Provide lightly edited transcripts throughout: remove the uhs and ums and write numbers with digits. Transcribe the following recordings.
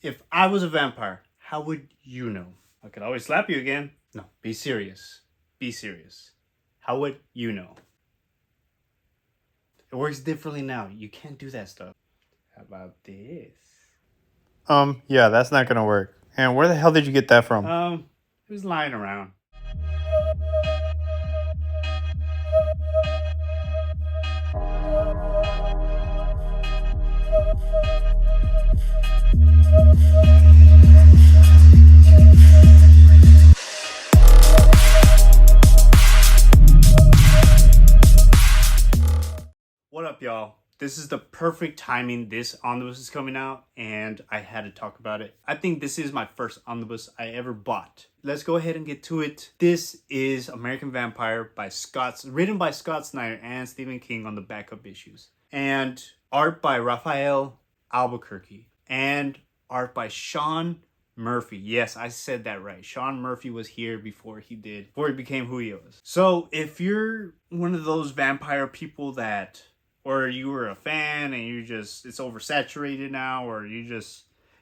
If I was a vampire, how would you know? I could always slap you again. No, be serious. Be serious. How would you know? It works differently now. You can't do that stuff. How about this? Yeah, that's not gonna work. And where the hell did you get that from? It was lying around. What up, y'all? This is the perfect timing. This omnibus is coming out, and I had to talk about it. I think this is my first omnibus I ever bought. Let's go ahead and get to it. This is American Vampire written by Scott Synder and Stephen King on the backup issues, and art by Raphael Albuquerque, and art by Sean Murphy. Yes, I said that right. Sean Murphy was here before he became who he was. So if you're one of those vampire people or you were a fan and it's oversaturated now, or you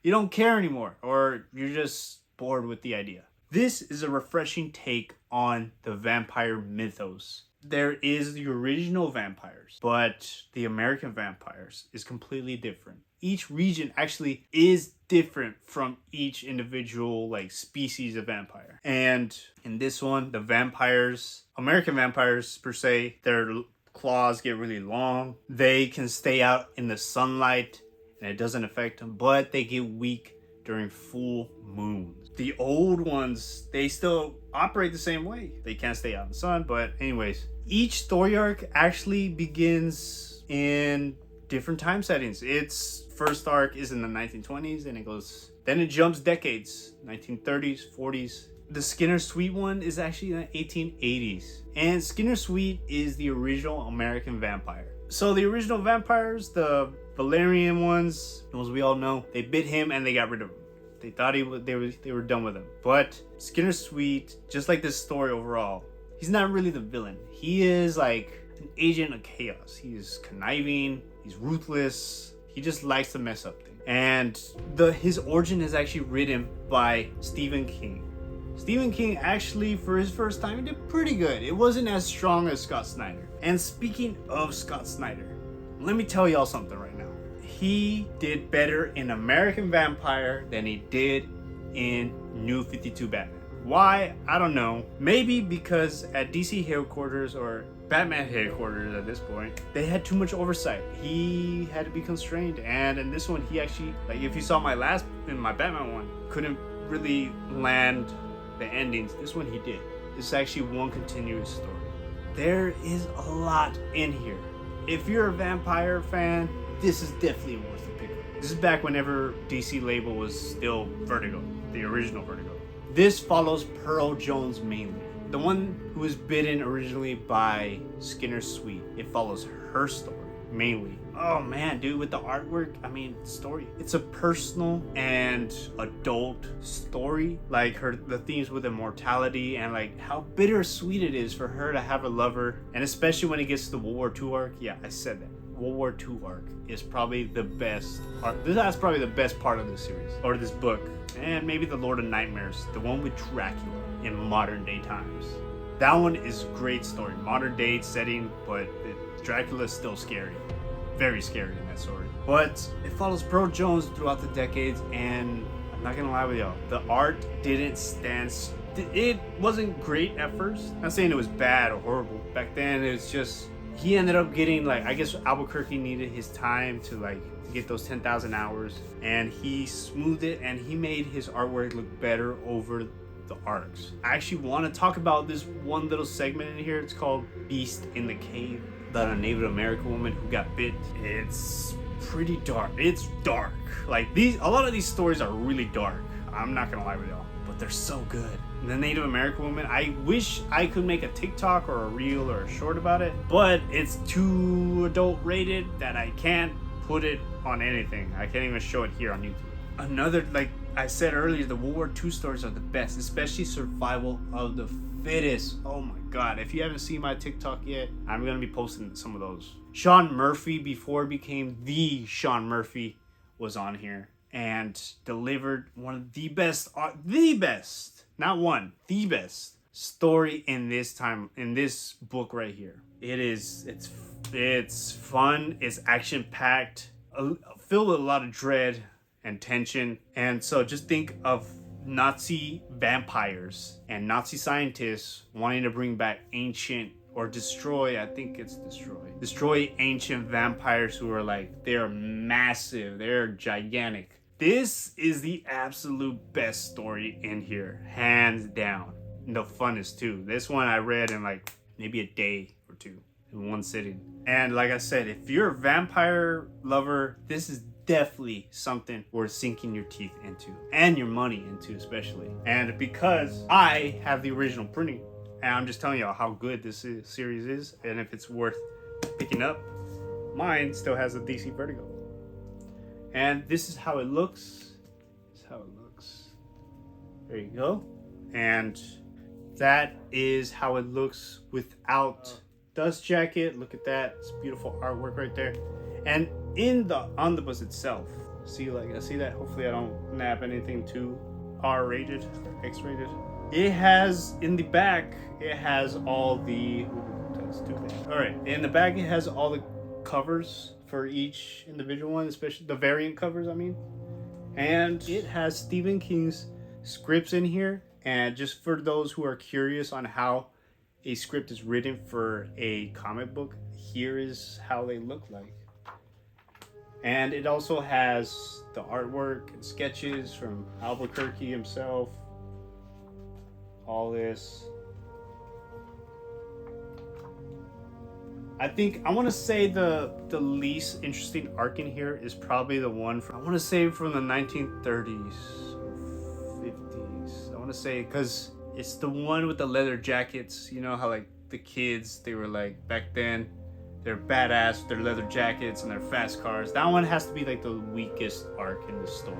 don't care anymore, or you're just bored with the idea, this is a refreshing take on the vampire mythos. There is the original vampires, but the American vampires is completely different. Each region actually is different from each individual species of vampire. And in this one, the American vampires per se, their claws get really long. They can stay out in the sunlight and it doesn't affect them, but they get weak during full moons. The old ones, they still operate the same way. They can't stay out in the sun, but anyways, each story arc actually begins in different time settings. Its first arc is in the 1920s, and then it jumps decades, 1930s, 40s. The Skinner Sweet one is actually in the 1880s. And Skinner Sweet is the original American vampire. So the original vampires, the Valerian ones, those we all know, they bit him and they got rid of him. They thought they were done with him. But Skinner Sweet, just like this story overall, he's not really the villain. He is like an agent of chaos. He's conniving, he's ruthless, he just likes to mess up things. And his origin is actually written by Stephen King. Stephen King actually, for his first time, he did pretty good. It wasn't as strong as Scott Synder. And speaking of Scott Synder, let me tell y'all something right now. He did better in American Vampire than he did in New 52 Batman. Why? I don't know. Maybe because at DC headquarters, or Batman headquarters at this point, they had too much oversight. He had to be constrained. And in this one, he actually, if you saw my Batman one, couldn't really land the endings. This one he did. This is actually one continuous story. There is a lot in here. If you're a vampire fan, this is definitely worth a pick up. This is back whenever DC label was still Vertigo, the original Vertigo. This follows Pearl Jones mainly, the one who was bitten originally by Skinner Sweet. It follows her story mainly. Oh man, dude, with the artwork, story. It's a personal and adult story. The themes with immortality and how bittersweet it is for her to have a lover. And especially when it gets to the World War II arc. Yeah, I said that. World War II arc is probably the best arc. That's probably the best part of this series, or this book. And maybe the Lord of Nightmares, the one with Dracula in modern day times. That one is a great story. Modern day setting, but Dracula is still scary. Very scary in that story. But it follows Pearl Jones throughout the decades, and I'm not gonna lie with y'all, the art didn't stand. It wasn't great at first. Not saying it was bad or horrible. Back then, it was just he ended up getting I guess Albuquerque needed his time to get those 10,000 hours, and he smoothed it and he made his artwork look better over the arcs. I actually want to talk about this one little segment in here. It's called Beast in the Cave, about a Native American woman who got bit. It's pretty dark. It's dark. A lot of these stories are really dark. I'm not gonna lie with y'all, but they're so good. And the Native American woman, I wish I could make a TikTok or a reel or a short about it, but it's too adult rated that I can't put it on anything. I can't even show it here on YouTube. Another, I said earlier, the World War II stories are the best, especially survival of the fittest. Oh my god, if you haven't seen my TikTok yet, I'm gonna be posting some of those. Sean Murphy, before it became the Sean Murphy, was on here, and delivered one of the best, not one, the best story in this book right here. It's fun, it's action packed, filled with a lot of dread and tension. And so just think of Nazi vampires and Nazi scientists wanting to bring back ancient or destroy ancient vampires who are like, they're massive, they're gigantic. This is the absolute best story in here, hands down. And the funnest too. This one I read in like maybe a day or two in one sitting. And like I said, if you're a vampire lover, this is definitely something worth sinking your teeth into and your money into, especially. And because I have the original printing, and I'm just telling y'all how good this series is, and if it's worth picking up, mine still has a DC Vertigo. And this is how it looks. This is how it looks. There you go. And that is how it looks without dust jacket. Look at that. It's beautiful artwork right there. And in the omnibus itself, see that? Hopefully I don't nab anything too R-rated, X-rated. It has, in the back, it has all the, that's too bad. All right, in the back it has all the covers for each individual one, especially the variant covers, I mean. And it has Stephen King's scripts in here. And just for those who are curious on how a script is written for a comic book, here is how they look like. And it also has the artwork and sketches from Albuquerque himself. All this. I want to say the least interesting arc in here is probably the one from, I want to say from the 1930s or 50s. I want to say, because it's the one with the leather jackets. You know how like the kids, they were like, back then, they're badass with their leather jackets and their fast cars. That one has to be like the weakest arc in the story.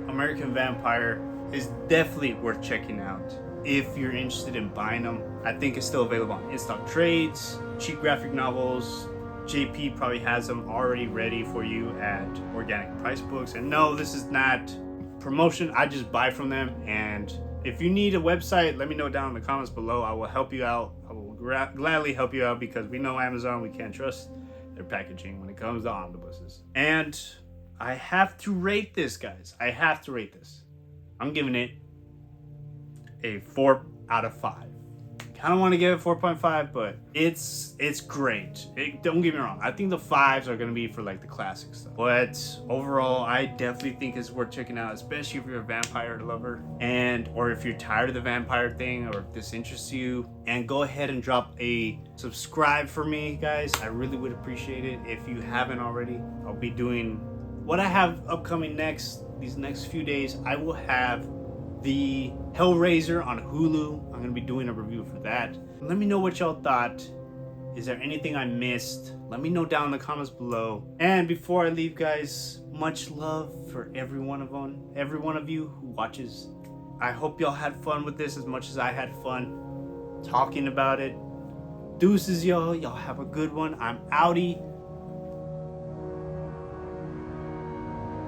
American Vampire is definitely worth checking out if you're interested in buying them. I think it's still available on in-stock trades, cheap graphic novels. JP probably has them already ready for you at Organic Price Books. And no, this is not promotion. I just buy from them. And if you need a website, let me know down in the comments below. I will help you out. I will gladly help you out, because we know Amazon, we can't trust their packaging when it comes to omnibuses. And I have to rate this, guys. I have to rate this. I'm giving it a 4 out of 5. Kind of want to give it 4.5, but it's great. Don't get me wrong. I think the 5s are going to be for like the classic stuff. But overall, I definitely think it's worth checking out, especially if you're a vampire lover, or if you're tired of the vampire thing, or if this interests you. And go ahead and drop a subscribe for me, guys. I really would appreciate it if you haven't already. I'll be doing what I have upcoming these next few days. I will have the Hellraiser on Hulu. I'm going to be doing a review for that. Let me know what y'all thought. Is there anything I missed? Let me know down in the comments below. And before I leave, guys, much love for every one of you who watches. I hope y'all had fun with this as much as I had fun talking about it. Deuces, y'all. Y'all have a good one. I'm outie.